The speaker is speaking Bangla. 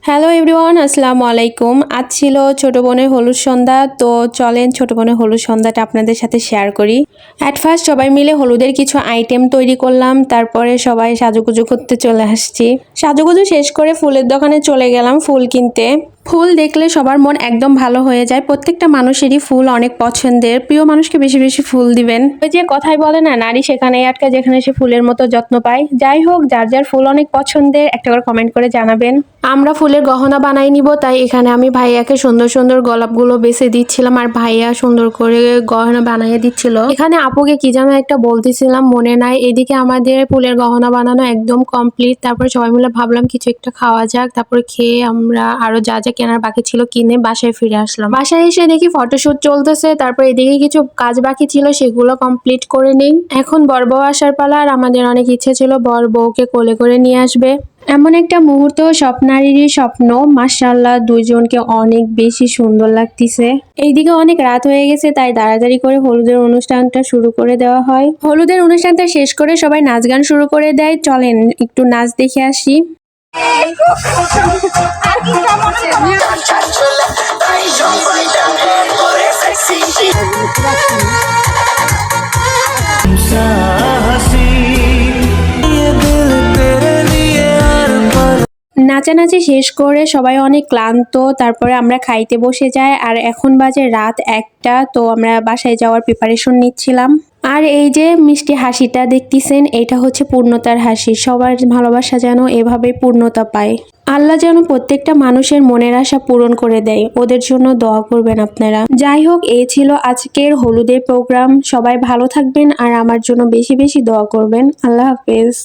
হ্যালো এভরিওয়ান, আসসালামু আলাইকুম। আজ ছিল ছোট বোনের হলুদ সন্ধ্যা। তো চলেন ছোট বোনের হলুদ সন্ধ্যাটা আপনাদের সাথে শেয়ার করি। অ্যাট ফার্স্ট সবাই মিলে হলুদের কিছু আইটেম তৈরি করলাম, তারপরে সবাই সাজুগুজু করতে চলে আসছি। সাজুগুজু শেষ করে ফুলের দোকানে চলে গেলাম ফুল কিনতে। ফুল দেখলে সবার মন একদম ভালো হয়ে যায়। প্রত্যেকটা মানুষেরই ফুল অনেক পছন্দের। প্রিয় মানুষকে বেশি বেশি ফুল দিবেন। ওই যে কথাই বলে না, নারী সেখানেই আটকা যেখানে সে ফুলের মতো যত্ন পায়। যাই হোক, যার যার ফুল অনেক পছন্দের একটা করে কমেন্ট করে জানাবেন। আমরা ফুলের গহনা বানাই নিব, তাই এখানে আমি ভাইয়াকে সুন্দর সুন্দর গোলাপগুলো বেছে দিচ্ছিলাম আর ভাইয়া সুন্দর করে গহনা বানিয়ে দিচ্ছিল। এখানে আপুকে কি যেন একটা বলতেছিলাম, মনে নাই। এদিকে আমাদের ফুলের গহনা বানানো একদম কমপ্লিট। তারপরে সবাই মিলে ভাবলাম কিছু একটা খাওয়া যাক। তারপরে খেয়ে আমরা আরো যা যা কেনার বাকি ছিল কিনে বাসায় ফিরে আসলাম। বাসায় এসে দেখি ফটোশুট চলতেছে। তারপর এদিকে কিছু কাজ বাকি ছিল, সেগুলো কমপ্লিট করে নেই। এখন বর বউ আসার পালা, আর আমাদের অনেক ইচ্ছে ছিল বর বউকে কোলে করে নিয়ে আসবে। এমন একটা মুহূর্ত সব নারীরই স্বপ্ন। মাশাআল্লাহ, দুইজনকে অনেক বেশি সুন্দর লাগতেছে। এইদিকে অনেক রাত হয়ে গেছে, তাই তাড়াতাড়ি করে হলুদের অনুষ্ঠানটা শুরু করে দেওয়া হয়। হলুদের অনুষ্ঠানটা শেষ করে সবাই নাচ গান শুরু করে দেয়। চলেন একটু নাচ দেখে আসি। নাচানাচি শেষ করে সবাই অনেক ক্লান্ত। তারপরে আমরা খাইতে বসে যাই, আর এখন বাজে রাত 1টা। তো আমরা বাসায় যাওয়ার প্রিপারেশন নিচ্ছিলাম। আর এই যে মিষ্টি হাসিটা দেখতেছেন, এটা হচ্ছে পূর্ণতার হাসি। সবার ভালোবাসা যেন এভাবে পূর্ণতা পায়। আল্লাহ যেন প্রত্যেকটা মানুষের মনের আশা পূরণ করে দেয়। ওদের জন্য দোয়া করবেন আপনারা। যাই হোক, এই ছিল আজকের হলুদের প্রোগ্রাম। সবাই ভালো থাকবেন আর আমার জন্য বেশি বেশি দোয়া করবেন। আল্লাহ হাফেজ।